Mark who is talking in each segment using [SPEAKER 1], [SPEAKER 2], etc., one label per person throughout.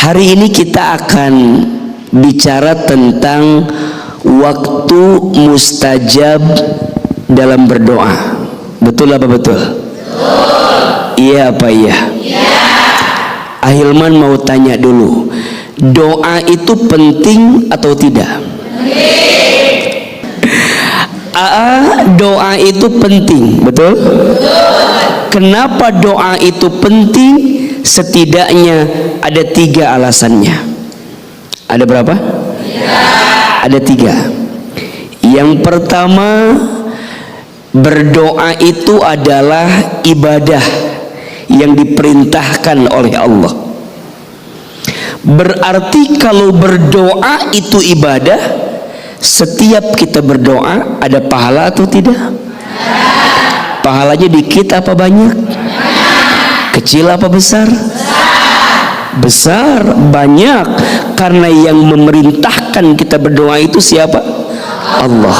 [SPEAKER 1] Hari ini kita akan bicara tentang waktu mustajab dalam berdoa. Betul apa betul? Iya apa iya? Ahilman mau tanya dulu, doa itu penting atau tidak? Doa itu penting, betul? Kenapa doa itu penting? Setidaknya ada 3 alasannya. Ada berapa? Ada 3. Yang pertama, berdoa itu adalah ibadah yang diperintahkan oleh Allah. Berarti kalau berdoa itu ibadah, setiap kita berdoa ada pahala atau tidak? Pahalanya dikit apa banyak? Kecil apa besar? Besar, banyak. Karena yang memerintahkan kita berdoa itu siapa? Allah.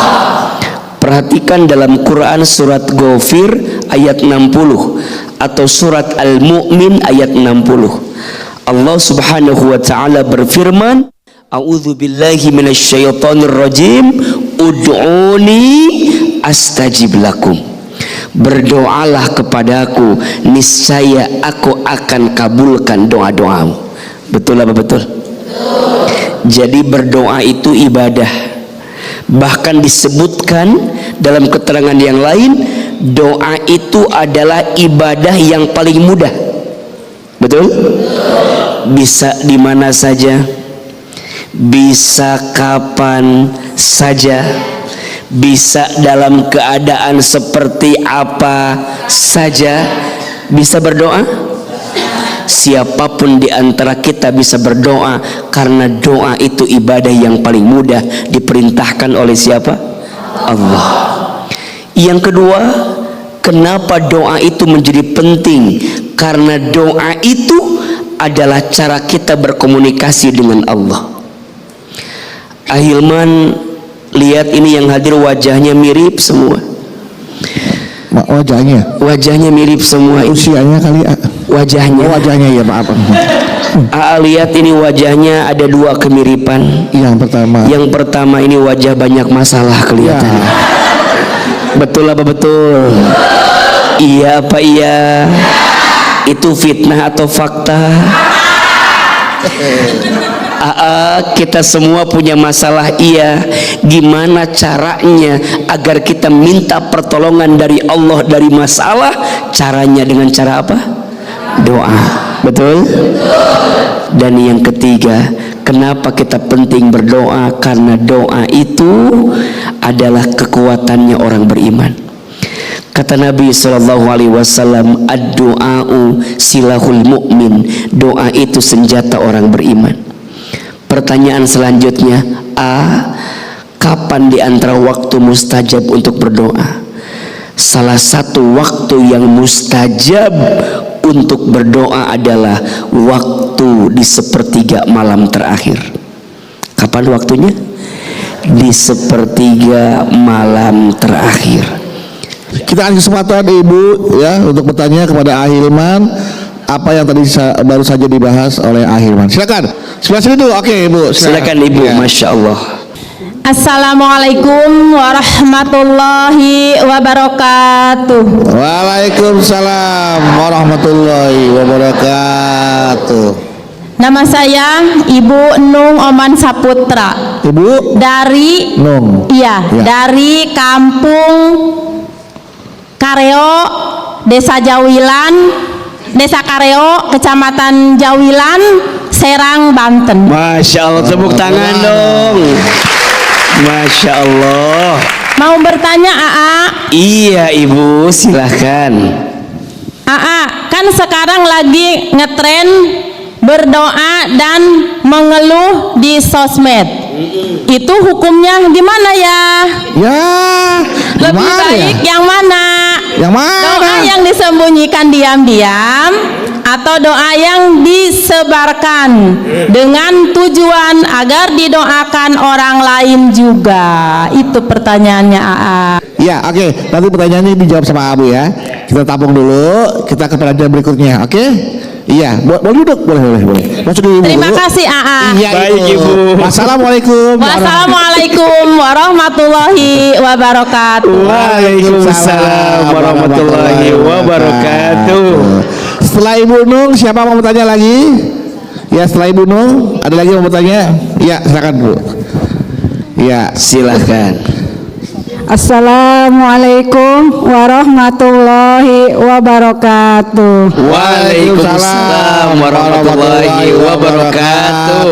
[SPEAKER 1] Perhatikan dalam Quran surat Ghafir ayat 60 atau surat Al-Mu'min ayat 60. Allah Subhanahu wa taala berfirman, A'udzu billahi minasyaitonir rajim, ud'uni astajib lakum. Berdoalah kepadaku, niscaya aku akan kabulkan doa-doamu. Betul apa betul? Jadi berdoa itu ibadah. Bahkan disebutkan dalam keterangan yang lain, doa itu adalah ibadah yang paling mudah. Betul? Bisa di mana saja, bisa kapan saja, bisa dalam keadaan seperti apa saja bisa berdoa. Siapapun di antara kita bisa berdoa, karena doa itu ibadah yang paling mudah, diperintahkan oleh siapa? Allah. Yang kedua, kenapa doa itu menjadi penting? Karena doa itu adalah cara kita berkomunikasi dengan Allah. Ahilman, lihat ini yang hadir wajahnya mirip semua. Wajahnya mirip semua.
[SPEAKER 2] Usianya kali
[SPEAKER 1] wajahnya.
[SPEAKER 2] Oh, wajahnya ya, maaf.
[SPEAKER 1] Lihat ini wajahnya ada 2 kemiripan. Yang pertama ini wajah banyak masalah kelihatannya. Betul apa betul? Iya apa iya? Itu fitnah atau fakta? Kita semua punya masalah, iya. Gimana caranya agar kita minta pertolongan dari Allah dari masalah? Caranya dengan cara apa? Doa. Betul? Dan yang ketiga, kenapa kita penting berdoa? Karena doa itu adalah kekuatannya orang beriman. Kata Nabi SAW, ad-du'a'u silahul mu'min. Doa itu senjata orang beriman. Pertanyaan selanjutnya, kapan di antara waktu mustajab untuk berdoa? Salah satu waktu yang mustajab untuk berdoa adalah waktu di sepertiga malam terakhir. Kapan waktunya? Di sepertiga malam terakhir.
[SPEAKER 2] Kita kasih kesempatan Ibu ya untuk bertanya kepada Ahilman apa yang tadi baru saja dibahas oleh Ahilman. Silakan. Sebelah sini dulu. Oke, Ibu.
[SPEAKER 1] Silakan Ibu. Ya. Masya Allah.
[SPEAKER 3] Assalamualaikum warahmatullahi wabarakatuh.
[SPEAKER 2] Waalaikumsalam warahmatullahi wabarakatuh.
[SPEAKER 3] Nama saya Ibu Nung Oman Saputra.
[SPEAKER 2] Ibu
[SPEAKER 3] dari
[SPEAKER 2] Nung.
[SPEAKER 3] Iya, ya. Dari Kampung Kareo, Desa Jawilan, Desa Kareo, Kecamatan Jawilan, Serang, Banten.
[SPEAKER 1] Masya Allah, tepuk tangan dong. Masya Allah.
[SPEAKER 3] Mau bertanya AA?
[SPEAKER 1] Iya Ibu, silahkan.
[SPEAKER 3] AA, kan sekarang lagi ngetren berdoa dan mengeluh di sosmed. Itu hukumnya gimana ya?
[SPEAKER 2] Ya,
[SPEAKER 3] lebih baik ya? Yang mana?
[SPEAKER 2] Yang mana?
[SPEAKER 3] Doa yang disembunyikan diam-diam atau doa yang disebarkan dengan tujuan agar didoakan orang lain juga? Itu pertanyaannya AA.
[SPEAKER 2] Ya, oke. Nanti pertanyaannya dijawab sama Abu ya. Kita tampung dulu. Kita ke pelajaran berikutnya, oke? Iya, boleh duduk, boleh. Masuk dulu.
[SPEAKER 3] Terima kasih AA.
[SPEAKER 2] Iya,
[SPEAKER 1] Baik, Ibu.
[SPEAKER 2] Wassalamualaikum.
[SPEAKER 3] Wassalamualaikum warahmatullahi wabarakatuh.
[SPEAKER 1] Waalaikumsalam warahmatullahi wabarakatuh.
[SPEAKER 2] Setelah Ibu Nung, siapa mau bertanya lagi? Ya, setelah Ibu Nung, ada lagi yang mau bertanya? Ya, silakan Bu. Ya,
[SPEAKER 1] Silahkan.
[SPEAKER 4] Assalamualaikum warahmatullahi wabarakatuh.
[SPEAKER 1] Waalaikumsalam warahmatullahi wabarakatuh.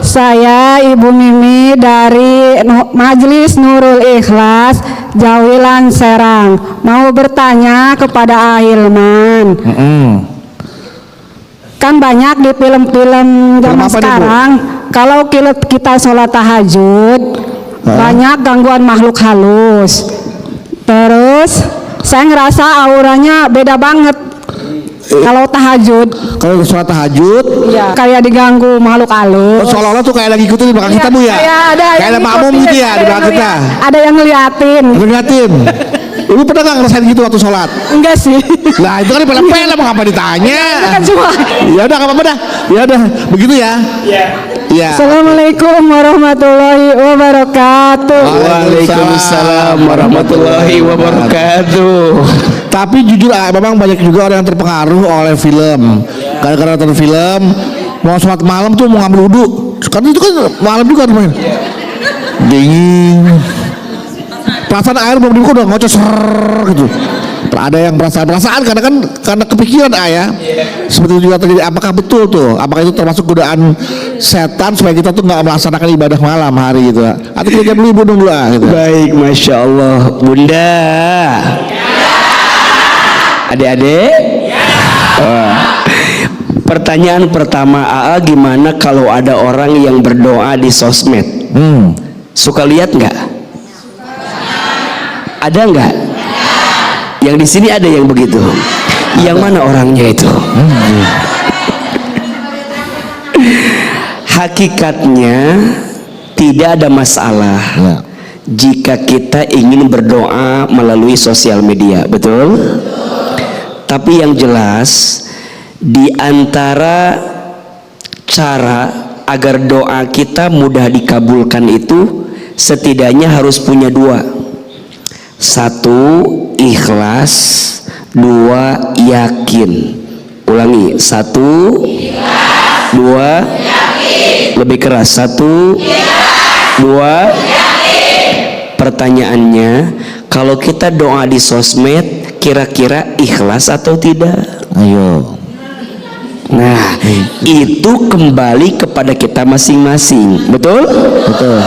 [SPEAKER 4] Saya Ibu Mimi dari Majelis Nurul Ikhlas Jawilan Serang. Mau bertanya kepada Ahilman. Kan banyak di film-film zaman
[SPEAKER 2] Film apa nih, Bu?
[SPEAKER 4] sekarang, kalau kita sholat tahajud banyak gangguan makhluk halus. Terus saya ngerasa auranya beda banget kalau tahajud.
[SPEAKER 2] kalau sholat tahajud,
[SPEAKER 4] Ya, kayak diganggu makhluk halus.
[SPEAKER 2] seolah-olah tuh kayak lagi ikutin di belakang kita Bu ya.
[SPEAKER 4] Kayak ada
[SPEAKER 2] Kayak
[SPEAKER 4] yang
[SPEAKER 2] ada makmum
[SPEAKER 4] ngikutin,
[SPEAKER 2] gitu ya
[SPEAKER 4] ada
[SPEAKER 2] di
[SPEAKER 4] yang
[SPEAKER 2] belakang kita.
[SPEAKER 4] Ada yang ngeliatin.
[SPEAKER 2] Ngeliatin. Ibu pernah nggak ngerasain gitu waktu sholat?
[SPEAKER 4] Enggak sih.
[SPEAKER 2] Lah itu kan di film-film, ngapa ditanya?
[SPEAKER 4] Kan cuma.
[SPEAKER 2] Ya udah, nggak apa-apa dah. Ya udah, begitu ya. Iya.
[SPEAKER 4] Assalamualaikum warahmatullahi wabarakatuh.
[SPEAKER 1] Waalaikumsalam warahmatullahi wabarakatuh.
[SPEAKER 2] Tapi jujur memang banyak juga orang yang terpengaruh oleh film. Gara-gara nonton film, mau sholat malam tuh mau ngambil wudhu. Karena itu kan malam juga teman. Dingin. Perasaan air belum dibuka udah ngocos gitu. Ada yang perasaan karena kepikiran ayah. Seperti itu juga terjadi. Apakah betul tuh? Apakah itu termasuk godaan setan supaya kita tuh nggak melaksanakan ibadah malam hari gitu? Atau kita dulu Ibu dulu gitu.
[SPEAKER 1] Baik, Masya Allah. Bunda, adik-adik, pertanyaan pertama AA, gimana kalau ada orang yang berdoa di sosmed? Suka lihat nggak? Ada nggak? Yang di sini ada yang begitu. Yang mana orangnya itu? Hakikatnya tidak ada masalah jika kita ingin berdoa melalui sosial media, betul? Tapi yang jelas di antara cara agar doa kita mudah dikabulkan itu setidaknya harus punya dua. Satu, ikhlas. Dua, yakin. Ulangi. Satu, dua, lebih keras. Satu, dua. Pertanyaannya, kalau kita doa di sosmed, kira-kira ikhlas atau tidak?
[SPEAKER 2] Ayo.
[SPEAKER 1] Nah, itu kembali kepada kita masing-masing. Betul?
[SPEAKER 2] Betul.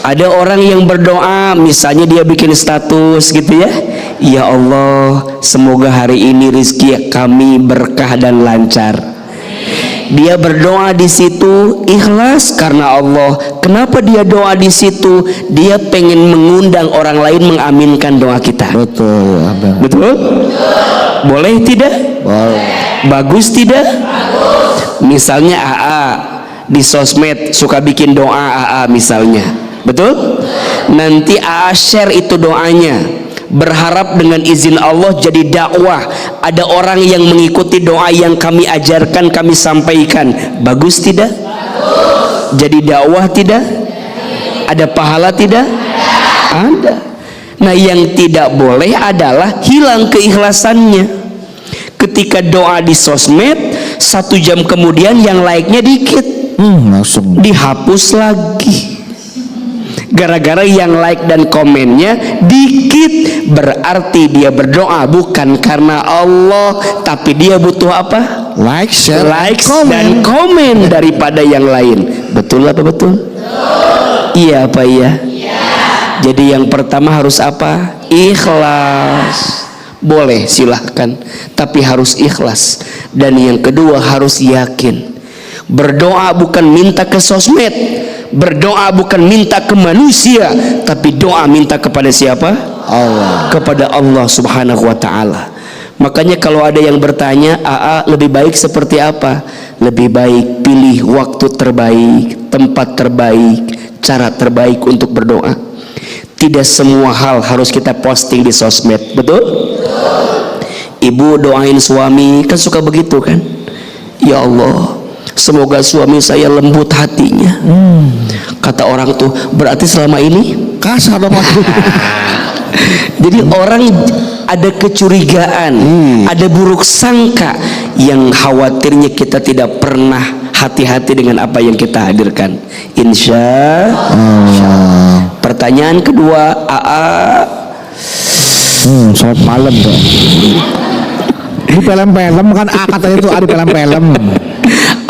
[SPEAKER 1] Ada orang yang berdoa, misalnya dia bikin status gitu ya, ya Allah, semoga hari ini rezeki kami berkah dan lancar. Dia berdoa di situ ikhlas karena Allah. Kenapa dia doa di situ? Dia pengen mengundang orang lain mengaminkan doa kita.
[SPEAKER 2] Betul.
[SPEAKER 1] Betul? Boleh tidak?
[SPEAKER 2] Boleh.
[SPEAKER 1] Bagus tidak? Misalnya AA di sosmed suka bikin doa AA misalnya. Betul? Nanti AA share itu doanya, berharap dengan izin Allah jadi dakwah. Ada orang yang mengikuti doa yang kami ajarkan, kami sampaikan. Bagus tidak? Jadi dakwah tidak? Ada pahala tidak? Ada. Nah, yang tidak boleh adalah hilang keikhlasannya. Ketika doa di sosmed, 1 jam kemudian yang like-nya dikit,
[SPEAKER 2] Langsung.
[SPEAKER 1] dihapus lagi. Gara-gara yang like dan komennya dikit, berarti dia berdoa bukan karena Allah, tapi dia butuh apa?
[SPEAKER 2] Like, share,
[SPEAKER 1] Likes dan komen daripada yang lain. Betul apa betul? Iya apa iya? Jadi yang pertama harus apa? Ikhlas. Boleh silahkan, tapi harus ikhlas. Dan yang kedua harus yakin. Berdoa bukan minta ke sosmed, berdoa bukan minta ke manusia, tapi doa minta kepada siapa?
[SPEAKER 2] Allah.
[SPEAKER 1] Kepada Allah Subhanahu wa ta'ala. Makanya kalau ada yang bertanya, AA lebih baik seperti apa? Lebih baik pilih waktu terbaik, tempat terbaik, cara terbaik untuk berdoa. Tidak semua hal harus kita posting di sosmed, betul? Ibu doain suami, kan suka begitu kan? Ya Allah, semoga suami saya lembut hatinya. Kata orang tuh, berarti selama ini
[SPEAKER 2] Kasar dong Mas.
[SPEAKER 1] jadi orang ada kecurigaan, ada buruk sangka yang khawatirnya kita tidak pernah hati-hati dengan apa yang kita hadirkan. Insya Allah. Pertanyaan kedua,
[SPEAKER 2] Sholat malam tuh. Di film-film kan katanya itu ada film-film.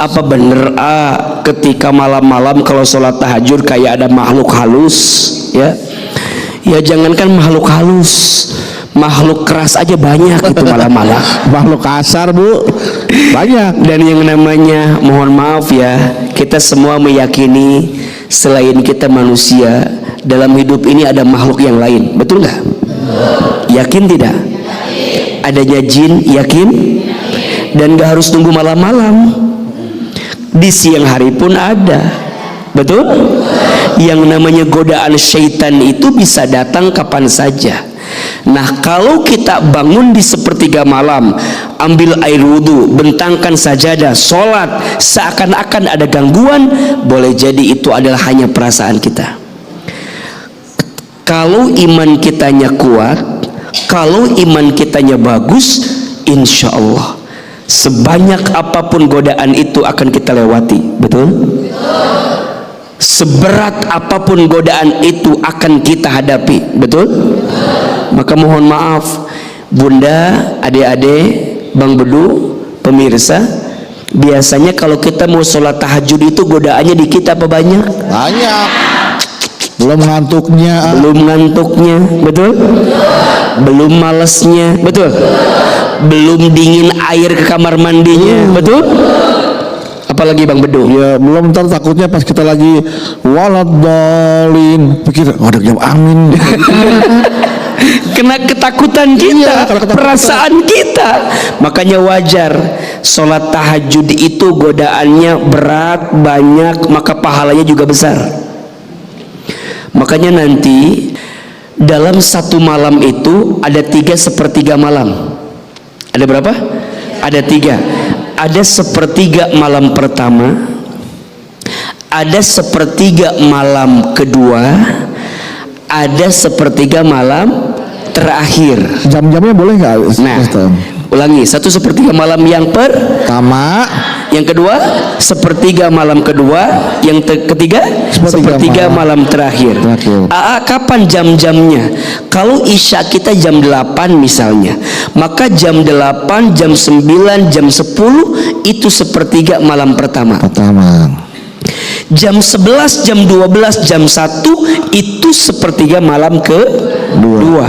[SPEAKER 1] apa bener ketika malam-malam kalau sholat tahajud kayak ada makhluk halus, ya? Ya jangankan makhluk halus, makhluk keras aja banyak itu malam-malam.
[SPEAKER 2] Makhluk kasar Bu, banyak.
[SPEAKER 1] Dan yang namanya, mohon maaf ya, kita semua meyakini selain kita manusia, dalam hidup ini ada makhluk yang lain, betul nggak? Yakin tidak? Adanya jin, yakin? Dan gak harus tunggu malam-malam, di siang hari pun ada, betul? Yang namanya godaan syaitan itu bisa datang kapan saja. Nah, kalau kita bangun di sepertiga malam, ambil air wudhu, bentangkan sajadah, sholat, seakan-akan ada gangguan, boleh jadi itu adalah hanya perasaan kita. Kalau iman kitanya kuat, kalau iman kitanya bagus, insya Allah sebanyak apapun godaan itu akan kita lewati, betul? Seberat apapun godaan itu akan kita hadapi, betul? Maka mohon maaf Bunda, adik-adik, Bang Bedu, pemirsa, biasanya kalau kita mau sholat tahajud itu godaannya dikit apa banyak?
[SPEAKER 2] Banyak. Belum ngantuknya.
[SPEAKER 1] Belum ngantuknya, betul? Belum malesnya, betul? Belum dingin air ke kamar mandinya, betul? Apalagi Bang Bedu?
[SPEAKER 2] Ya belum, ntar takutnya pas kita lagi waladhalin pikir ada jam amin.
[SPEAKER 1] Kena ketakutan kita, perasaan kita. Makanya wajar sholat tahajud itu godaannya berat, banyak, maka pahalanya juga besar. Makanya nanti dalam satu malam itu ada 3/4 malam. Ada berapa? Ada 3. Ada 1/3 malam pertama, ada 1/3 malam kedua, ada 1/3 malam terakhir.
[SPEAKER 2] Jam-jamnya boleh nggak?
[SPEAKER 1] Nah, ulangi, 1/4 malam yang pertama, yang kedua 1/3 malam kedua, yang ketiga 1/3 malam terakhir. Kapan jam-jamnya? Kalau isya kita jam 8 misalnya, maka jam 8, jam 9, jam 10 itu 1/3 malam pertama. Jam 11, jam 12, jam 1 itu 1/3 malam kedua.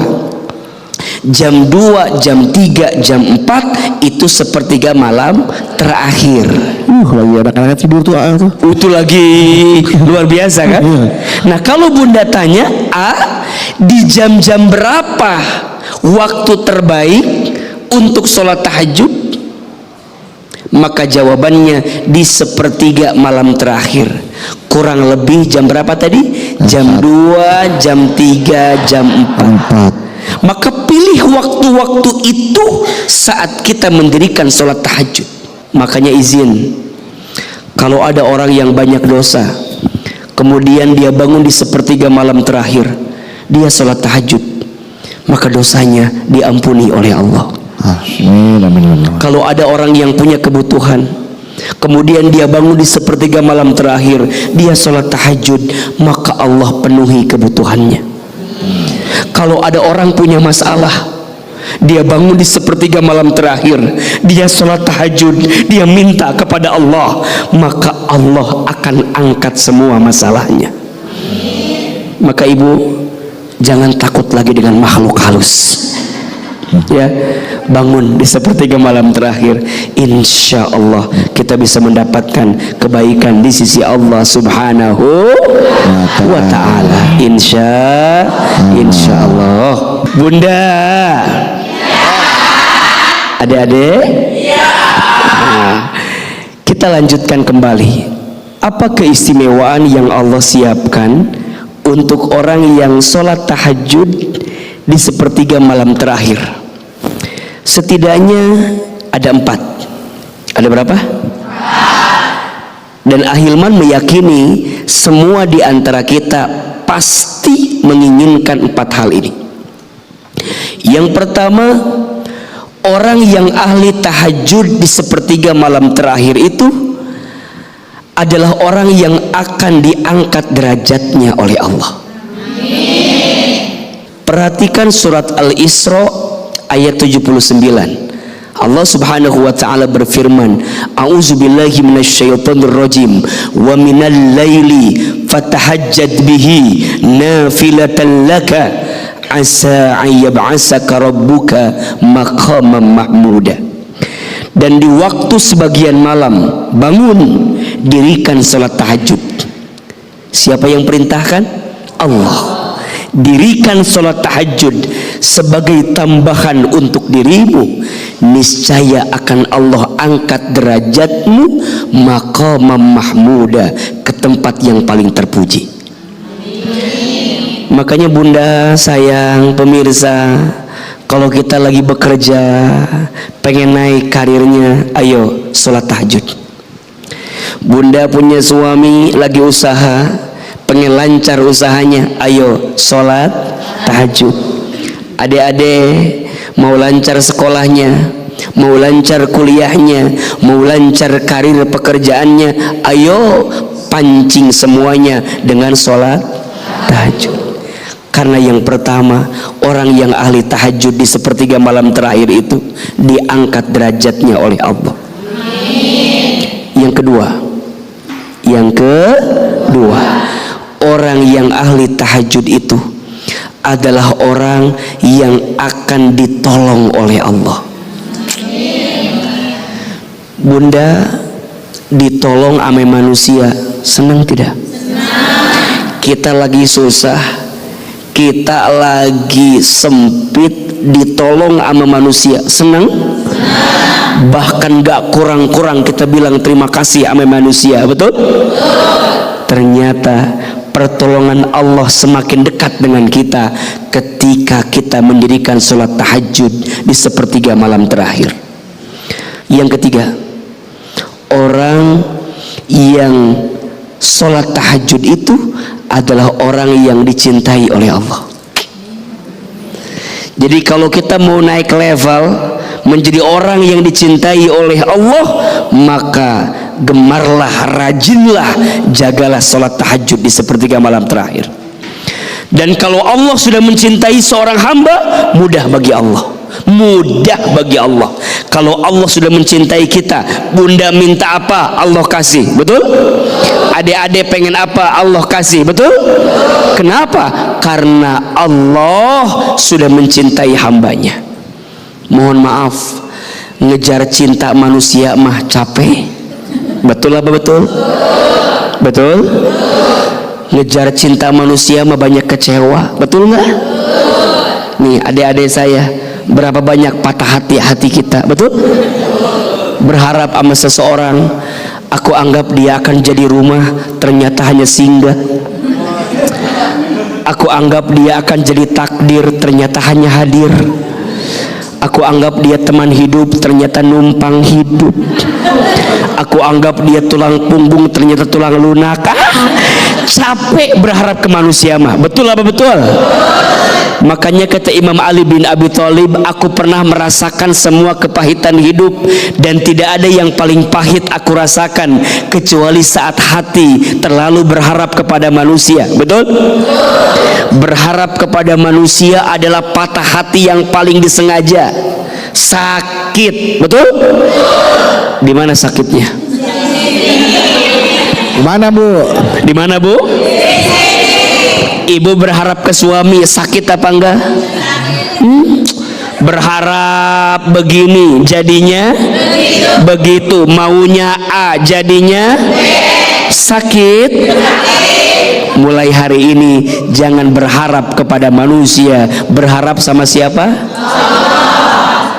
[SPEAKER 1] Jam 2, jam 3, jam 4 itu 1/3 malam terakhir.
[SPEAKER 2] Lagi anak-anak tidur tuh
[SPEAKER 1] Itu lagi luar biasa kan? Nah, kalau Bunda tanya, di jam-jam berapa waktu terbaik untuk sholat tahajud? Maka jawabannya di 1/3 malam terakhir. Kurang lebih jam berapa tadi? Jam 2, jam 3, jam 4. Maka pilih waktu-waktu itu saat kita mendirikan sholat tahajud. Makanya izin, kalau ada orang yang banyak dosa, kemudian dia bangun di 1/3 malam terakhir, dia sholat tahajud, maka dosanya diampuni oleh Allah. Kalau ada orang yang punya kebutuhan, kemudian dia bangun di 1/3 malam terakhir, dia sholat tahajud, maka Allah penuhi kebutuhannya. Kalau ada orang punya masalah, dia bangun di 1/3 malam terakhir, dia sholat tahajud, dia minta kepada Allah, maka Allah akan angkat semua masalahnya. Maka ibu, jangan takut lagi dengan makhluk halus. Ya, bangun di 1/3 malam terakhir, insya Allah kita bisa mendapatkan kebaikan di sisi Allah Subhanahu wa Ta'ala. Insya Allah. Bunda, adik-adik, kita lanjutkan kembali. Apa keistimewaan yang Allah siapkan untuk orang yang sholat tahajud di 1/3 malam terakhir? Setidaknya ada 4. Ada berapa? Dan Ahilman meyakini semua di antara kita pasti menginginkan 4 hal ini. Yang pertama, orang yang ahli tahajud di sepertiga malam terakhir itu adalah orang yang akan diangkat derajatnya oleh Allah. Perhatikan surat Al-Isra ayat 79. Allah Subhanahu wa taala berfirman, "A'udzubillahi minasyaitonir rajim wa minal laili fatahajjad bihi nafilatan laka asa an yab'asaka rabbuka maqaman mahmuda." Dan di waktu sebagian malam bangun, dirikan salat tahajud. Siapa yang perintahkan? Allah. Dirikan salat tahajud sebagai tambahan untuk dirimu, niscaya akan Allah angkat derajatmu maqaman mahmuda, ke tempat yang paling terpuji. Makanya bunda sayang pemirsa, kalau kita lagi bekerja pengen naik karirnya, ayo sholat tahajud. Bunda punya suami lagi usaha pengen lancar usahanya, ayo sholat tahajud. Adik-adik mau lancar sekolahnya, mau lancar kuliahnya, mau lancar karir pekerjaannya, ayo pancing semuanya dengan sholat tahajud. Karena yang pertama, orang yang ahli tahajud di sepertiga malam terakhir itu diangkat derajatnya oleh Allah. Yang kedua, orang yang ahli tahajud itu adalah orang yang akan ditolong oleh Allah. Bunda ditolong ame manusia, senang tidak? Kita lagi susah, kita lagi sempit, ditolong sama manusia, senang? Bahkan gak kurang-kurang kita bilang terima kasih sama manusia, betul? Ternyata pertolongan Allah semakin dekat dengan kita ketika kita mendirikan sholat tahajud di sepertiga malam terakhir. Yang ketiga, orang yang sholat tahajud itu adalah orang yang dicintai oleh Allah. Jadi kalau kita mau naik level menjadi orang yang dicintai oleh Allah, maka gemarlah, rajinlah, jagalah sholat tahajud di sepertiga malam terakhir. Dan kalau Allah sudah mencintai seorang hamba, mudah bagi Allah, mudah bagi Allah. Kalau Allah sudah mencintai kita, bunda minta apa, Allah kasih, betul? Adik-adik pengen apa, Allah kasih, betul? Kenapa? Karena Allah sudah mencintai hambanya. Mohon maaf, ngejar cinta manusia mah capek. Betul apa betul? Betul? Ngejar cinta manusia mah banyak kecewa. Betul nggak? Nih adik-adik saya, berapa banyak patah hati kita, betul? Berharap sama seseorang, aku anggap dia akan jadi rumah, ternyata hanya singgah. Aku anggap dia akan jadi takdir, ternyata hanya hadir. Aku anggap dia teman hidup, ternyata numpang hidup. Aku anggap dia tulang punggung, ternyata tulang lunak. Capek berharap ke manusia mah. Betul apa betul? Makanya kata Imam Ali bin Abi Thalib, aku pernah merasakan semua kepahitan hidup, dan tidak ada yang paling pahit aku rasakan kecuali saat hati terlalu berharap kepada manusia. Betul? Berharap kepada manusia adalah patah hati yang paling disengaja. Sakit, betul? Di mana sakitnya?
[SPEAKER 2] Di mana Bu?
[SPEAKER 1] Di mana Bu? Ibu berharap ke suami, sakit apa enggak? Berharap begini, jadinya begitu. Maunya A, jadinya sakit. Mulai hari ini jangan berharap kepada manusia, berharap sama siapa?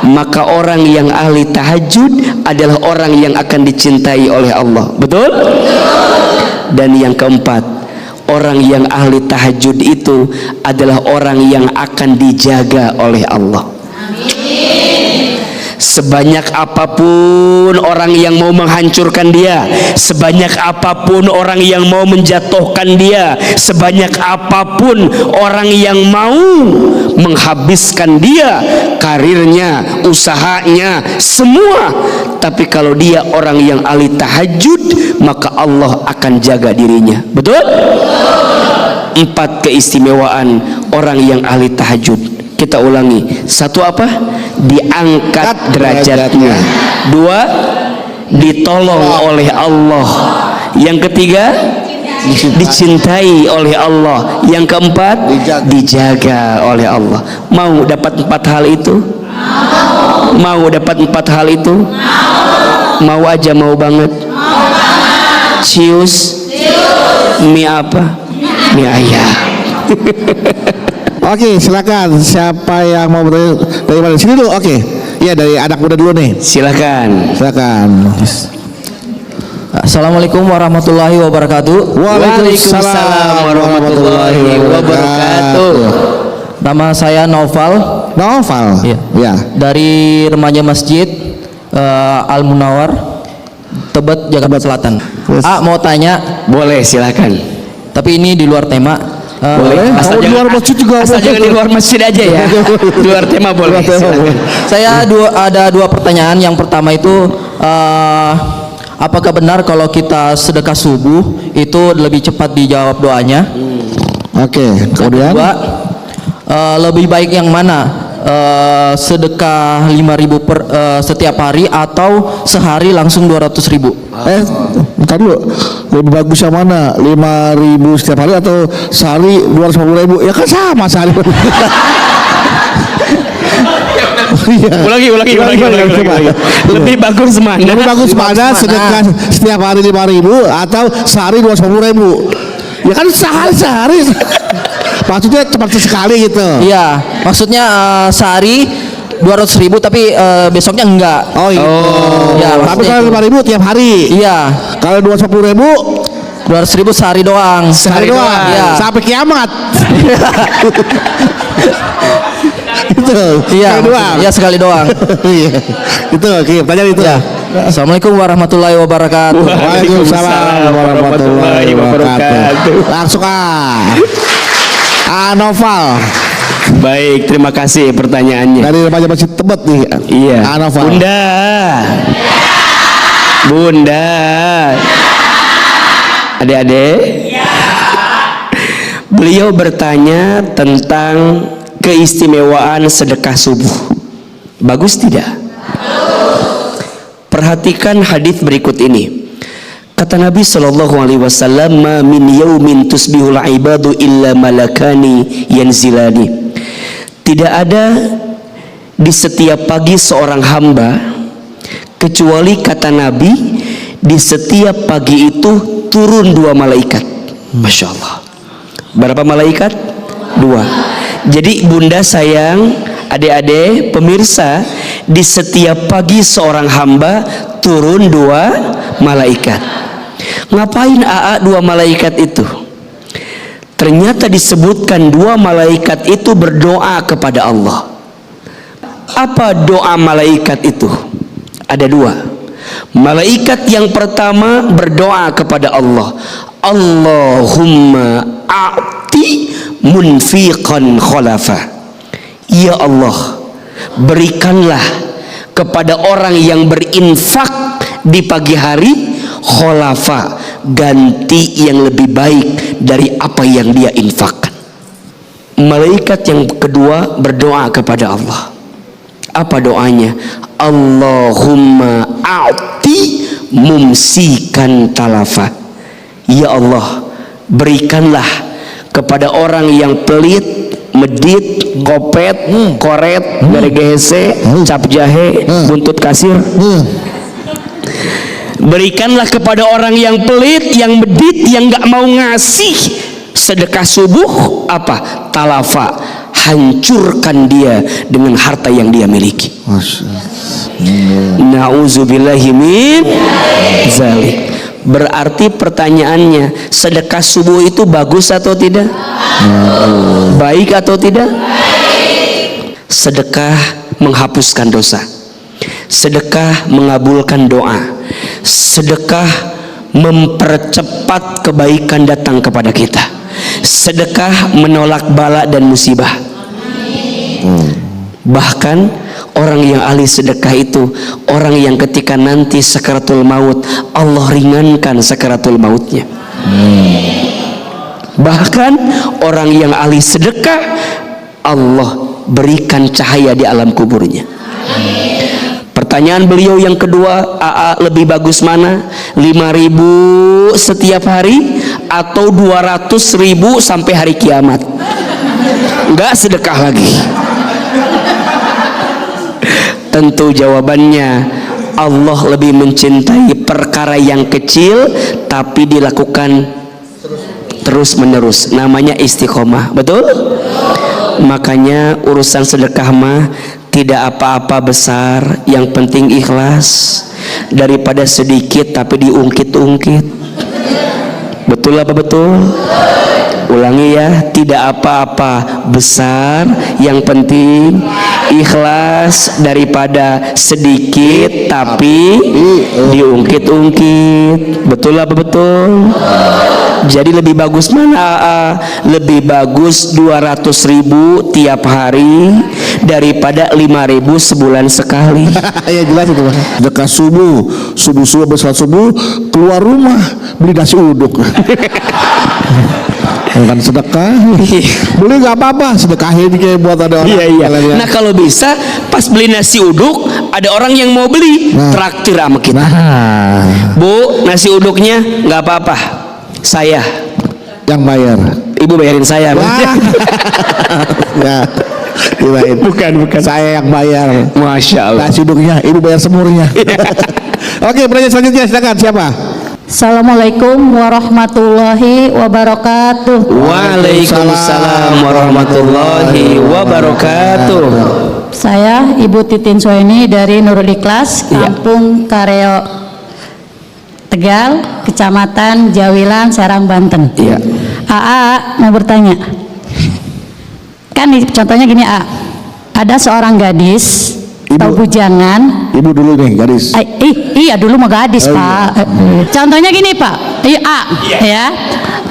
[SPEAKER 1] Maka orang yang ahli tahajud adalah orang yang akan dicintai oleh Allah. Betul? Dan yang keempat, orang yang ahli tahajud itu adalah orang yang akan dijaga oleh Allah. sebanyak apapun orang yang mau menghancurkan dia, sebanyak apapun orang yang mau menjatuhkan dia, sebanyak apapun orang yang mau menghabiskan dia, karirnya, usahanya, semua, tapi kalau dia orang yang ahli tahajud, maka Allah akan jaga dirinya. Betul? 4 keistimewaan orang yang ahli tahajud. Kita ulangi. 1 apa? Diangkat derajatnya. 2, ditolong oleh Allah. Yang ketiga, dicintai oleh Allah. Yang keempat, dijaga oleh Allah. Mau dapat 4 hal itu? Mau dapat 4 hal itu? Mau aja, mau banget. Cius. Mie apa? Mie ayam.
[SPEAKER 2] Oke, silakan. Siapa yang mau bertanya dari mana? Sini dulu. Oke. Iya, dari anak muda dulu nih.
[SPEAKER 1] Silakan.
[SPEAKER 2] Silakan.
[SPEAKER 5] Assalamualaikum warahmatullahi wabarakatuh.
[SPEAKER 1] Waalaikumsalam warahmatullahi wabarakatuh.
[SPEAKER 5] Nama saya Noval.
[SPEAKER 2] Noval.
[SPEAKER 5] Iya.
[SPEAKER 2] Ya.
[SPEAKER 5] Dari remaja masjid Al Munawar, Tebet, Jakarta Selatan.
[SPEAKER 2] Yes.
[SPEAKER 5] Mau tanya,
[SPEAKER 1] Boleh, silakan.
[SPEAKER 5] tapi ini di luar tema.
[SPEAKER 1] Boleh.
[SPEAKER 2] Mau di luar masjid juga
[SPEAKER 1] asal
[SPEAKER 2] boleh.
[SPEAKER 1] jangan di luar masjid aja ya. Di luar tema boleh.
[SPEAKER 2] Luar tema
[SPEAKER 1] Silakan.
[SPEAKER 2] boleh.
[SPEAKER 5] Saya ada 2 pertanyaan. Yang pertama itu apakah benar kalau kita sedekah subuh itu lebih cepat dijawab doanya?
[SPEAKER 2] Oke, kemudian
[SPEAKER 5] Kedua, lebih baik yang mana? Sedekah 5.000 per setiap hari atau sehari langsung 200.000?
[SPEAKER 2] bentar dulu. Lebih bagus yang mana? 5.000 setiap hari atau sehari 250.000? Ya kan sama sehari.
[SPEAKER 1] Ulangi.
[SPEAKER 2] Coba.
[SPEAKER 1] Lebih bagus mana?
[SPEAKER 2] Lebih bagus mana sedekah setiap hari 5.000 atau sehari 250.000? Ya kan sehari. Maksudnya cepat sekali gitu.
[SPEAKER 5] Iya, maksudnya sehari 200.000 tapi besoknya enggak.
[SPEAKER 2] Oh iya.
[SPEAKER 5] Ya,
[SPEAKER 2] Tapi
[SPEAKER 5] maksudnya
[SPEAKER 2] kalau 5.000 tiap hari.
[SPEAKER 5] Iya,
[SPEAKER 2] Kalau 250.000
[SPEAKER 5] 200.000 sehari doang.
[SPEAKER 2] sehari doang.
[SPEAKER 5] Iya.
[SPEAKER 2] Sampai kiamat. Itu.
[SPEAKER 5] Iya,
[SPEAKER 2] Sekali doang.
[SPEAKER 5] iya sekali doang.
[SPEAKER 2] Iya. Itu oke, pertanyaan itu.
[SPEAKER 5] Ya. Assalamualaikum warahmatullahi wabarakatuh.
[SPEAKER 2] Waalaikumsalam warahmatullahi wabarakatuh. Langsung Noval
[SPEAKER 1] Baik, terima kasih pertanyaannya.
[SPEAKER 2] dari remaja masjid Tebet nih.
[SPEAKER 1] Iya.
[SPEAKER 2] Noval.
[SPEAKER 1] Bunda. Adik-adik. Beliau bertanya tentang keistimewaan sedekah subuh. Bagus tidak? Perhatikan hadis berikut ini. Kata Nabi sallallahu alaihi wasallam, "Ma min yaumin tusbihul ibadu illa malakani yanzilani." Tidak ada di setiap pagi seorang hamba kecuali, kata Nabi, di setiap pagi itu turun 2 malaikat. Masya Allah. Berapa malaikat? 2. Jadi bunda sayang, adik-adik, pemirsa, di setiap pagi seorang hamba turun 2 malaikat. Ngapain AA 2 malaikat itu? Ternyata disebutkan 2 malaikat itu berdoa kepada Allah. Apa doa malaikat itu? Ada 2. Malaikat yang pertama berdoa kepada Allah, Allahumma a'ti munfiqan khalafa. Ya Allah, berikanlah kepada orang yang berinfak di pagi hari khalafa, ganti yang lebih baik dari apa yang dia infakkan. Malaikat yang kedua berdoa kepada Allah. Apa doanya? Allahumma a'ti mumsikan talafa. Ya Allah, berikanlah kepada orang yang pelit, medit, kopet, koret, beregese, cap jahe, buntut kasir. Berikanlah kepada orang yang pelit, yang medit, yang gak mau ngasih sedekah subuh, apa? Talafa, hancurkan dia dengan harta yang dia miliki. Na'udzubillahi min zalik. Berarti pertanyaannya, sedekah subuh itu bagus atau tidak? Baik atau tidak? Sedekah menghapuskan dosa. Sedekah mengabulkan doa. Sedekah mempercepat kebaikan datang kepada kita. Sedekah menolak bala dan musibah. Bahkan orang yang ahli sedekah itu orang yang ketika nanti sakaratul maut Allah ringankan sakaratul mautnya. Bahkan orang yang ahli sedekah Allah berikan cahaya di alam kuburnya. Pertanyaan beliau yang kedua, AA lebih bagus mana? 5.000 setiap hari atau 200.000 sampai hari kiamat? Enggak sedekah lagi. Tentu jawabannya Allah lebih mencintai perkara yang kecil tapi dilakukan terus menerus, namanya istiqomah. Betul? Makanya urusan sedekah mah tidak apa-apa besar, yang penting ikhlas, daripada sedikit tapi diungkit-ungkit. Betul apa betul? Ulangi ya, tidak apa-apa besar, yang penting ikhlas, daripada sedikit tapi diungkit-ungkit. Betul apa betul? Jadi lebih bagus mana? Lebih bagus 200.000 tiap hari daripada 5.000 sebulan sekali.
[SPEAKER 2] Ya jelas itu Mas. Dekat subuh bersalat subuh, keluar rumah beli nasi uduk. Kan sedekah. Boleh nggak apa-apa, sedekahin kayak buat ada orang.
[SPEAKER 1] Iya. Nah kalau bisa pas beli nasi uduk ada orang yang mau beli, traktir sama kita. Bu, nasi uduknya nggak apa-apa, saya
[SPEAKER 2] yang bayar.
[SPEAKER 1] Ibu bayarin saya.
[SPEAKER 2] Ya, dibayarin.
[SPEAKER 1] Bukan.
[SPEAKER 2] Saya yang bayar.
[SPEAKER 1] Masya Allah.
[SPEAKER 2] Nasi uduknya, ibu bayar semurnya. Oke, pertanyaan selanjutnya silakan, siapa?
[SPEAKER 4] Assalamualaikum warahmatullahi wabarakatuh.
[SPEAKER 1] Waalaikumsalam warahmatullahi wabarakatuh.
[SPEAKER 4] Saya Ibu Titin Soeni dari Nurul Ikhlas, Kampung Kareo Tegal, Kecamatan Jawilan, Serang, Banten.
[SPEAKER 1] Iya.
[SPEAKER 4] AA mau bertanya. Kan contohnya gini, A. Ada seorang gadis atau bujangan.
[SPEAKER 2] Ibu dulu nih, gadis.
[SPEAKER 4] Iya dulu mah gadis, Pak. Contohnya gini, Pak. A. Ya.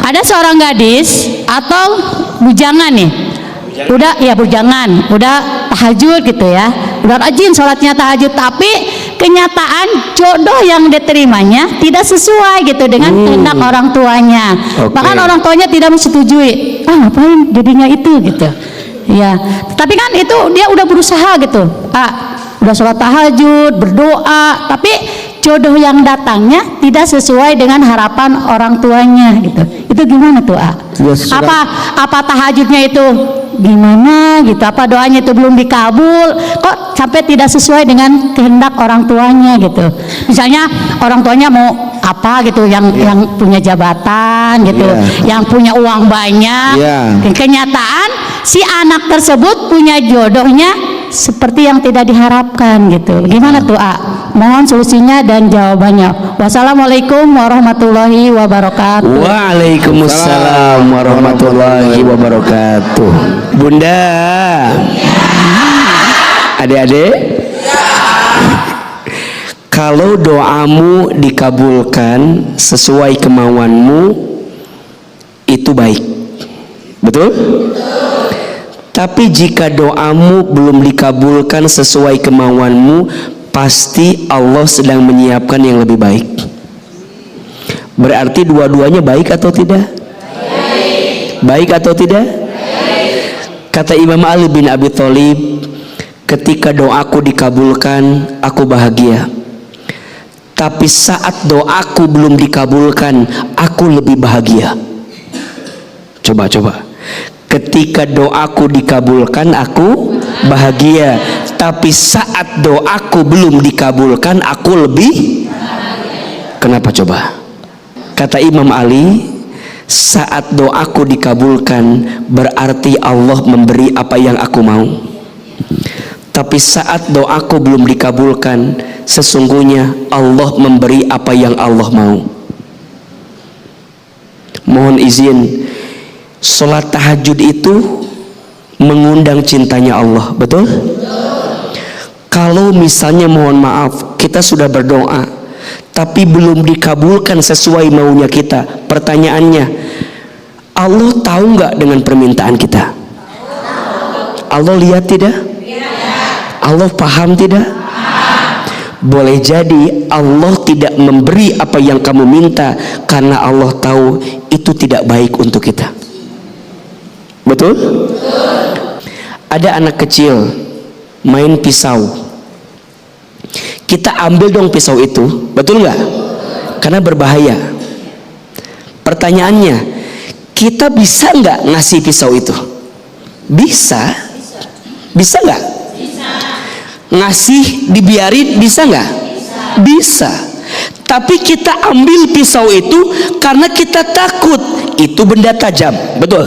[SPEAKER 4] Ada seorang gadis atau bujangan nih. Bujangan. Udah tahajud gitu ya. Udah rajin sholatnya tahajud, tapi kenyataan jodoh yang diterimanya tidak sesuai gitu dengan kehendak orang tuanya. Bahkan orang tuanya tidak menyetujui. Ngapain jadinya itu gitu. Ya, tapi kan itu dia udah berusaha gitu. Udah sholat tahajud, berdoa, tapi jodoh yang datangnya tidak sesuai dengan harapan orang tuanya gitu. Itu gimana tuh, Apa tahajudnya itu gimana gitu? Apa doanya itu belum dikabul? Kok sampai tidak sesuai dengan kehendak orang tuanya gitu? Misalnya orang tuanya mau apa gitu, yang punya jabatan gitu, yang punya uang banyak. Kenyataan si anak tersebut punya jodohnya seperti yang tidak diharapkan gitu. Gimana tuh, Mohon solusinya dan jawabannya. Wassalamualaikum warahmatullahi wabarakatuh.
[SPEAKER 1] Waalaikumsalam warahmatullahi wabarakatuh. Bunda, adik-adik, kalau doamu dikabulkan sesuai kemauanmu, itu baik. Betul? Tapi jika doamu belum dikabulkan sesuai kemauanmu, pasti Allah sedang menyiapkan yang lebih baik. Berarti dua-duanya baik atau tidak? Baik atau tidak? Kata Imam Ali bin Abi Thalib, ketika doaku dikabulkan, aku bahagia. Tapi saat doaku belum dikabulkan, aku lebih bahagia. Coba. Ketika doaku dikabulkan, aku bahagia. Tapi saat doaku belum dikabulkan, aku lebih. Kenapa coba? Kata Imam Ali, saat doaku dikabulkan berarti Allah memberi apa yang aku mau. Tapi saat doaku belum dikabulkan, sesungguhnya Allah memberi apa yang Allah mau. Mohon izin, sholat tahajud itu mengundang cintanya Allah, betul? Kalau Kalau misalnya mohon maaf kita sudah berdoa tapi belum dikabulkan sesuai maunya kita, pertanyaannya, Allah tahu nggak dengan permintaan kita? Allah lihat tidak? Allah paham tidak? Boleh jadi Allah tidak memberi apa yang kamu minta karena Allah tahu itu tidak baik untuk kita. Betul? Ada anak kecil main pisau, kita ambil dong pisau itu, betul nggak? Karena berbahaya. Pertanyaannya, kita bisa nggak ngasih pisau itu? Bisa. Bisa nggak? Ngasih dibiarin bisa nggak? Bisa. Tapi kita ambil pisau itu karena kita takut itu benda tajam, betul?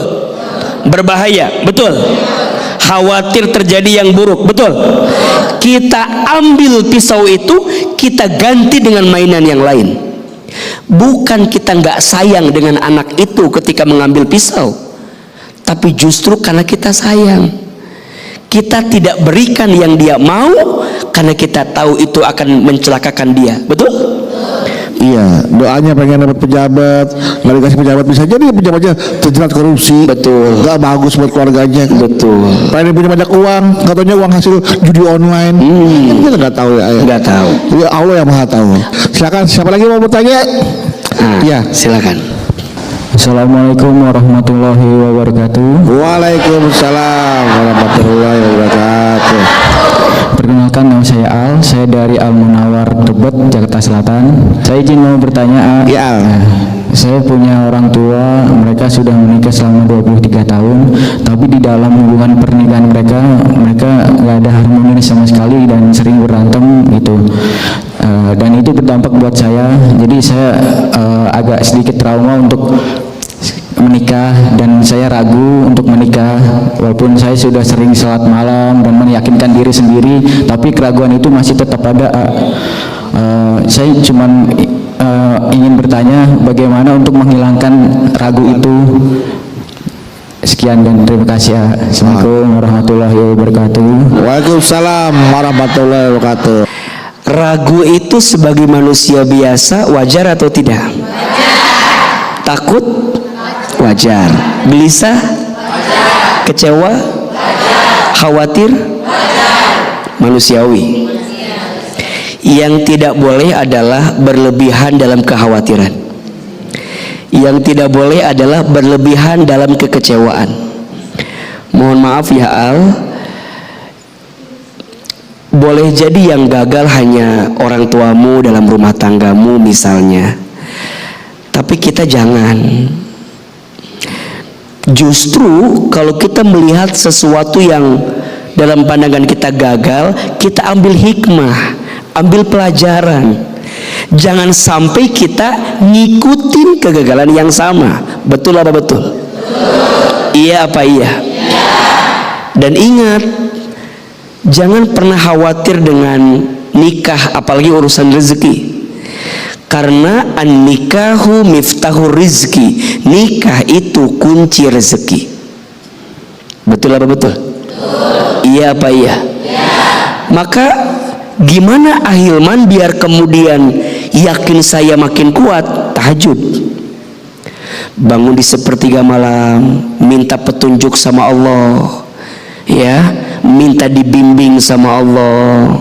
[SPEAKER 1] Berbahaya, betul? Khawatir terjadi yang buruk, betul? Kita ambil pisau itu, kita ganti dengan mainan yang lain. Bukan kita nggak sayang dengan anak itu ketika mengambil pisau, tapi justru karena kita sayang. Kita tidak berikan yang dia mau karena kita tahu itu akan mencelakakan dia, betul?
[SPEAKER 2] Iya, doanya pengen dapat pejabat, nggak dikasih pejabat, bisa jadi pejabatnya terjerat korupsi.
[SPEAKER 1] Betul.
[SPEAKER 2] Nggak bagus buat keluarganya.
[SPEAKER 1] Betul.
[SPEAKER 2] Pengen punya banyak uang, katanya uang hasil judi online. Kan kita nggak tahu ya.
[SPEAKER 1] Nggak tahu.
[SPEAKER 2] Ya, Allah yang maha tahu. Silakan, siapa lagi mau bertanya?
[SPEAKER 1] Iya, silakan.
[SPEAKER 6] Assalamualaikum warahmatullahi wabarakatuh.
[SPEAKER 2] Waalaikumsalam warahmatullahi wabarakatuh.
[SPEAKER 6] Perkenalkan, nama saya Al. Saya dari Al Munawar Tebet, Jakarta Selatan. Saya izin mau bertanya,
[SPEAKER 2] Ya, Al.
[SPEAKER 6] saya punya orang tua, mereka sudah menikah selama 23 tahun, tapi di dalam hubungan pernikahan mereka nggak ada harmoni sama sekali dan sering berantem gitu. Dan itu berdampak buat saya, jadi saya agak sedikit trauma untuk menikah dan saya ragu untuk menikah walaupun saya sudah sering sholat malam dan meyakinkan diri sendiri, tapi keraguan itu masih tetap ada. Saya cuman ingin bertanya bagaimana untuk menghilangkan ragu itu. Sekian dan terima kasih. Assalamualaikum warahmatullahi wabarakatuh.
[SPEAKER 2] Waalaikumsalam warahmatullahi wabarakatuh.
[SPEAKER 1] Ragu itu sebagai manusia biasa wajar atau tidak? Wajar. Takut? Wajar. Gelisah? Wajar. Kecewa? Wajar. Khawatir? Wajar. Manusiawi. Yang tidak boleh adalah berlebihan dalam kekhawatiran. Yang tidak boleh adalah berlebihan dalam kekecewaan. Mohon maaf ya Al, boleh jadi yang gagal hanya orang tuamu dalam rumah tanggamu misalnya, tapi kita jangan. Justru kalau kita melihat sesuatu yang dalam pandangan kita gagal, kita ambil hikmah, ambil pelajaran. Jangan sampai kita ngikutin kegagalan yang sama. Betul apa betul? Iya apa iya? Dan ingat, jangan pernah khawatir dengan nikah, apalagi urusan rezeki. Karena an-nikahu miftahu rizki. Nikah itu kunci rezeki. Betul apa betul? Iya apa iya? Maka gimana ahilman biar kemudian yakin saya makin kuat? Tahajud. Bangun di sepertiga malam, minta petunjuk sama Allah. Ya, minta dibimbing sama Allah,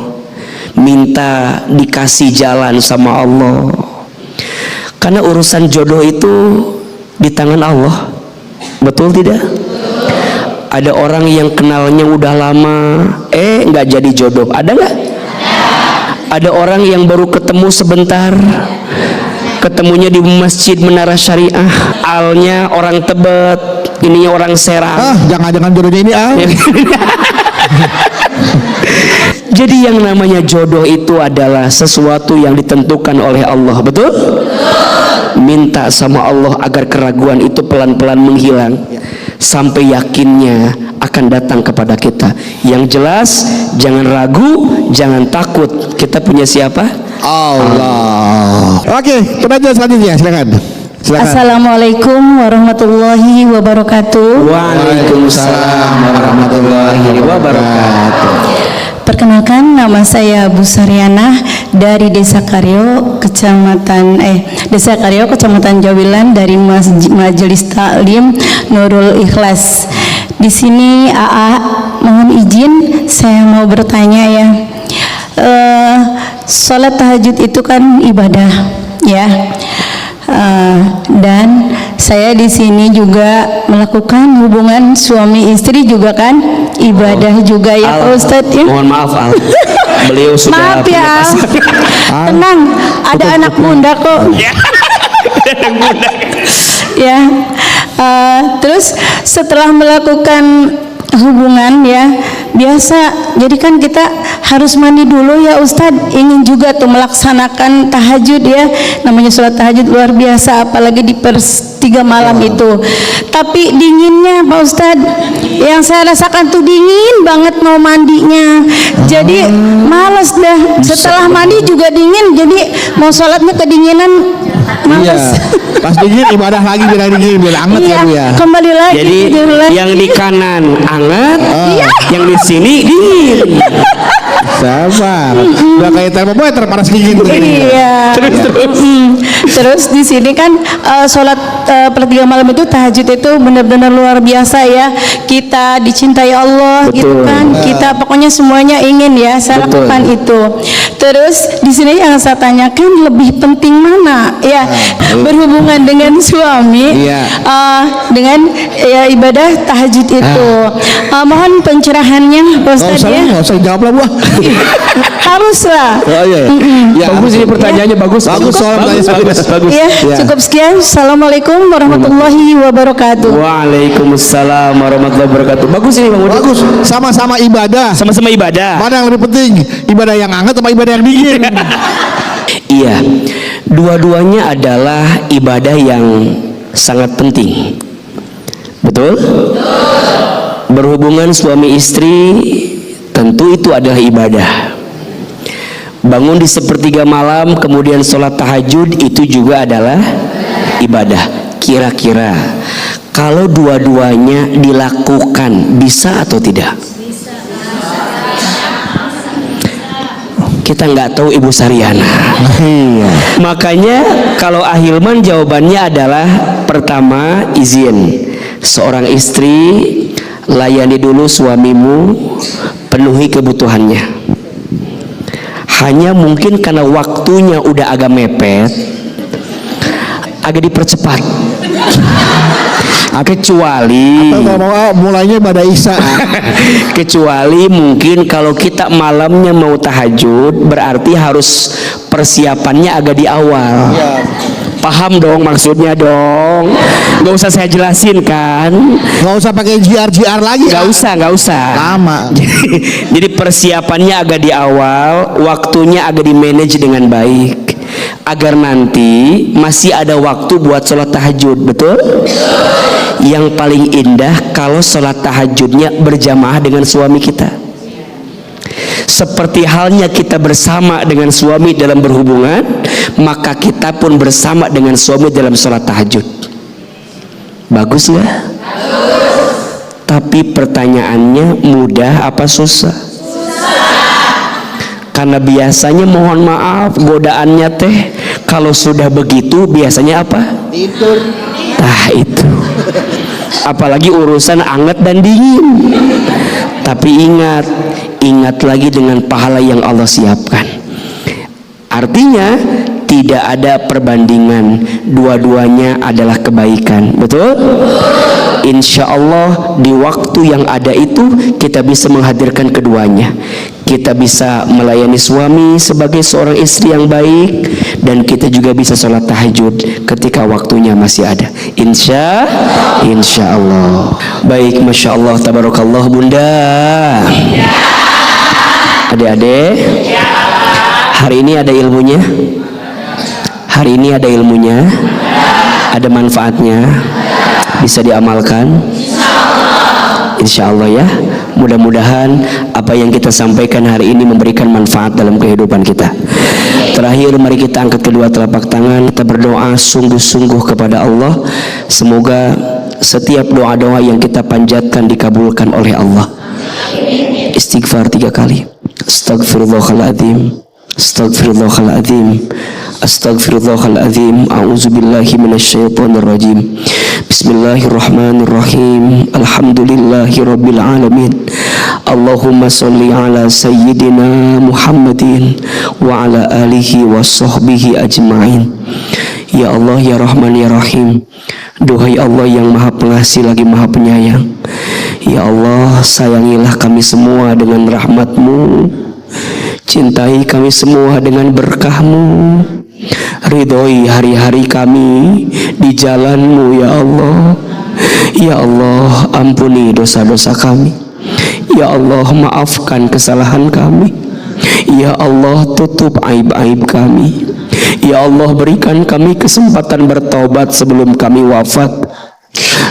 [SPEAKER 1] minta dikasih jalan sama Allah. Karena urusan jodoh itu di tangan Allah. Betul tidak? Ada orang yang kenalnya udah lama, nggak jadi jodoh. Ada nggak? Ada orang yang baru ketemu sebentar, ketemunya di masjid Menara Syariah, alnya orang Tebet, ininya orang Serang.
[SPEAKER 2] Jangan-jangan jodohnya ini Al.
[SPEAKER 1] Jadi yang namanya jodoh itu adalah sesuatu yang ditentukan oleh Allah, betul? Minta sama Allah agar keraguan itu pelan-pelan menghilang sampai yakinnya akan datang kepada kita. Yang jelas jangan ragu, jangan takut. Kita punya siapa?
[SPEAKER 2] Allah. Oke, penanya selanjutnya silakan. Silakan.
[SPEAKER 3] Assalamualaikum warahmatullahi wabarakatuh.
[SPEAKER 1] Waalaikumsalam warahmatullahi wabarakatuh.
[SPEAKER 3] Perkenalkan, nama saya Bu Saryana dari Desa Karyo, Kecamatan Jawilan, dari Majelis Taklim Nurul Ikhlas. Di sini AA mohon izin saya mau bertanya ya. Sholat tahajud itu kan ibadah ya. Dan saya di sini juga melakukan hubungan suami istri juga kan ibadah juga ya Pak Ustadz ya.
[SPEAKER 1] Mohon maaf Al, beliau sudah
[SPEAKER 3] Maaf
[SPEAKER 1] punya
[SPEAKER 3] ya,
[SPEAKER 1] pasangan.
[SPEAKER 3] tenang, ada anak muda kok. Ya, terus setelah melakukan hubungan ya biasa, jadi kan kita harus mandi dulu ya Ustadz. Ingin juga tuh melaksanakan tahajud ya, namanya sholat tahajud luar biasa, apalagi di 3 malam itu. Tapi dinginnya Pak Ustadz, yang saya rasakan tuh dingin banget mau mandinya, jadi males dah. Setelah mandi juga dingin, jadi mau sholatnya kedinginan, males.
[SPEAKER 2] Pas dingin ibadah lagi biar dingin, biar anget
[SPEAKER 3] Iya,
[SPEAKER 2] ya Bu ya.
[SPEAKER 3] kembali lagi.
[SPEAKER 1] Jadi
[SPEAKER 3] tidur lagi.
[SPEAKER 1] yang di kanan hangat, yang di sini dingin.
[SPEAKER 2] Sabar. Udah kayak termometer panas dingin.
[SPEAKER 3] Iya. Terus di sini kan sholat per 3 malam itu tahajud itu benar-benar luar biasa ya. Kita dicintai Allah gitu
[SPEAKER 1] Betul.
[SPEAKER 3] kan. Kita pokoknya semuanya ingin ya saya
[SPEAKER 1] Betul.
[SPEAKER 3] lakukan itu. Terus di sini yang saya tanyakan, lebih penting mana ya berhubungan dengan suami
[SPEAKER 2] Iya.
[SPEAKER 3] dengan ya, ibadah tahajud itu. Mohon pencerahannya Pak Ustadz ya.
[SPEAKER 2] Nggak usah jawab lah Bu.
[SPEAKER 3] Haruslah.
[SPEAKER 2] Oh iya. Ya,
[SPEAKER 1] Bagus ini pertanyaannya, bagus.
[SPEAKER 2] Bagus soal
[SPEAKER 1] bagus.
[SPEAKER 3] Ya,
[SPEAKER 2] Ya.
[SPEAKER 3] cukup sekian. Assalamualaikum warahmatullahi wabarakatuh.
[SPEAKER 1] Waalaikumsalam warahmatullahi wabarakatuh. Bagus ini Bang Udin.
[SPEAKER 2] Bagus, sama-sama ibadah.
[SPEAKER 1] Sama-sama ibadah.
[SPEAKER 2] Mana yang lebih penting? Ibadah yang hangat atau ibadah yang dingin?
[SPEAKER 1] Iya, dua-duanya adalah ibadah yang sangat penting. Betul? Berhubungan suami istri tentu itu adalah ibadah. Bangun di 1/3 malam kemudian sholat tahajud itu juga adalah ibadah. Kira-kira kalau dua-duanya dilakukan bisa atau tidak? Kita nggak tahu Ibu Saryana. Makanya kalau Ahilman jawabannya adalah pertama, izin seorang istri layani dulu suamimu, penuhi kebutuhannya. Hanya mungkin karena waktunya udah agak mepet, agak dipercepat. Kecuali
[SPEAKER 2] Kalau mau mulainya pada Isya.
[SPEAKER 1] kecuali mungkin kalau kita malamnya mau tahajud, berarti harus persiapannya agak di awal. Paham dong maksudnya dong? Gak usah saya jelasin kan?
[SPEAKER 2] Nggak usah pakai GR lagi.
[SPEAKER 1] Gak usah.
[SPEAKER 2] Lama.
[SPEAKER 1] Jadi persiapannya agak di awal, waktunya agak di manage dengan baik, agar nanti masih ada waktu buat sholat tahajud. Betul? Yang paling indah kalau sholat tahajudnya berjamaah dengan suami kita. Seperti halnya kita bersama dengan suami dalam berhubungan, maka kita pun bersama dengan suami dalam sholat tahajud. Bagus nggak? Tapi pertanyaannya, mudah apa susah? Karena biasanya mohon maaf, godaannya teh kalau sudah begitu biasanya apa?
[SPEAKER 2] Tidur.
[SPEAKER 1] Nah itu. Apalagi urusan anget dan dingin. Tapi ingat lagi dengan pahala yang Allah siapkan. Artinya tidak ada perbandingan, dua-duanya adalah kebaikan. Betul? Insya Allah di waktu yang ada itu kita bisa menghadirkan keduanya. Kita bisa melayani suami sebagai seorang istri yang baik, dan kita juga bisa sholat tahajud ketika waktunya masih ada. Insya Allah. Baik, Masya Allah, tabarakallah. Bunda, adik-adik, hari ini ada ilmunya. Hari ini ada ilmunya, ada manfaatnya, bisa diamalkan. Insya Allah ya. Mudah-mudahan apa yang kita sampaikan hari ini memberikan manfaat dalam kehidupan kita. Terakhir, mari kita angkat kedua telapak tangan, kita berdoa sungguh-sungguh kepada Allah. Semoga setiap doa-doa yang kita panjatkan dikabulkan oleh Allah. Istighfar 3 kali. Astaghfirullahaladzim. Astaghfirullahaladzim. Astaghfirullahaladzim. A'udzubillahi minasyaitonirrajim. Bismillahirrahmanirrahim. Alhamdulillahirabbil alamin. Allahumma sholli ala sayyidina Muhammadin wa ala alihi wa sahbihi ajma'in. Ya Allah, ya Rahman, ya Rahim. Duhai Allah yang Maha Pengasih lagi Maha Penyayang, ya Allah, sayangilah kami semua dengan rahmat-Mu. Cintai kami semua dengan berkah-Mu. Ridhoi hari-hari kami di jalan-Mu, ya Allah. Ya Allah, ampuni dosa-dosa kami. Ya Allah, maafkan kesalahan kami. Ya Allah, tutup aib-aib kami. Ya Allah, berikan kami kesempatan bertobat sebelum kami wafat,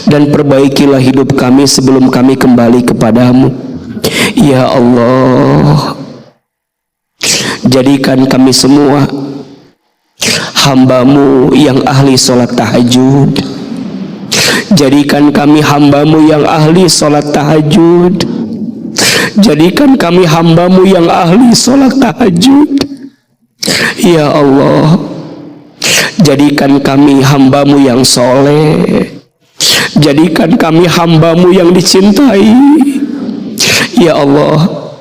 [SPEAKER 1] dan perbaikilah hidup kami sebelum kami kembali kepadamu. Ya Allah, jadikan kami semua hamba-Mu yang ahli sholat tahajud. Jadikan kami hamba-Mu yang ahli sholat tahajud. Jadikan kami hamba-Mu yang ahli sholat tahajud. Ya Allah, jadikan kami hamba-Mu yang soleh. Jadikan kami hamba-Mu yang dicintai. Ya Allah,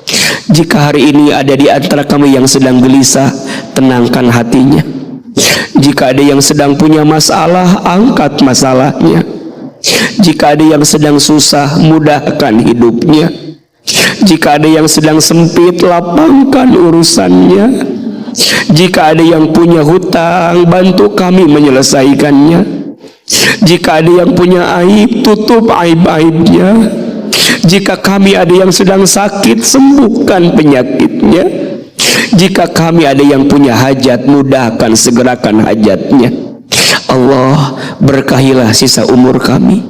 [SPEAKER 1] jika hari ini ada di antara kami yang sedang gelisah, tenangkan hatinya. Jika ada yang sedang punya masalah, angkat masalahnya. Jika ada yang sedang susah, mudahkan hidupnya. Jika ada yang sedang sempit, lapangkan urusannya. Jika ada yang punya hutang, bantu kami menyelesaikannya. Jika ada yang punya aib, tutup aib-aibnya. Jika kami ada yang sedang sakit, sembuhkan penyakitnya. Jika kami ada yang punya hajat, mudahkan, segerakan hajatnya. Allah, berkahilah sisa umur kami.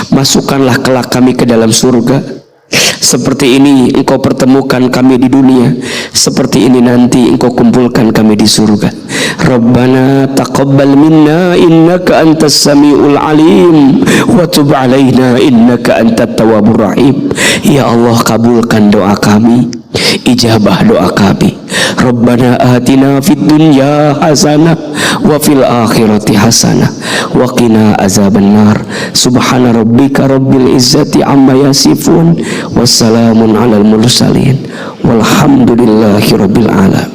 [SPEAKER 1] Masukkanlah kelak kami ke dalam surga. Seperti ini Engkau pertemukan kami di dunia, seperti ini nanti Engkau kumpulkan kami di surga. Rabbana taqabbal minna innaka antas samiul alim wa tub alaina innaka antat tawwabur rahim. Ya Allah, kabulkan doa kami, ijabah doa kami. Rabbana atina fid dunya hasanah wa fil akhirati hasanah wa qina azabannar. Subhana rabbika rabbil izzati amma yasifun, wassalamun alal mursalin, walhamdulillahi rabbil alamin.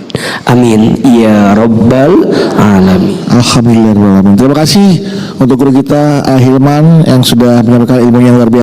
[SPEAKER 1] Amin ya rabbal alamin.
[SPEAKER 2] Alhamdulillah. Terima kasih untuk guru kita Hilman yang sudah menyampaikan ilmu yang luar biasa.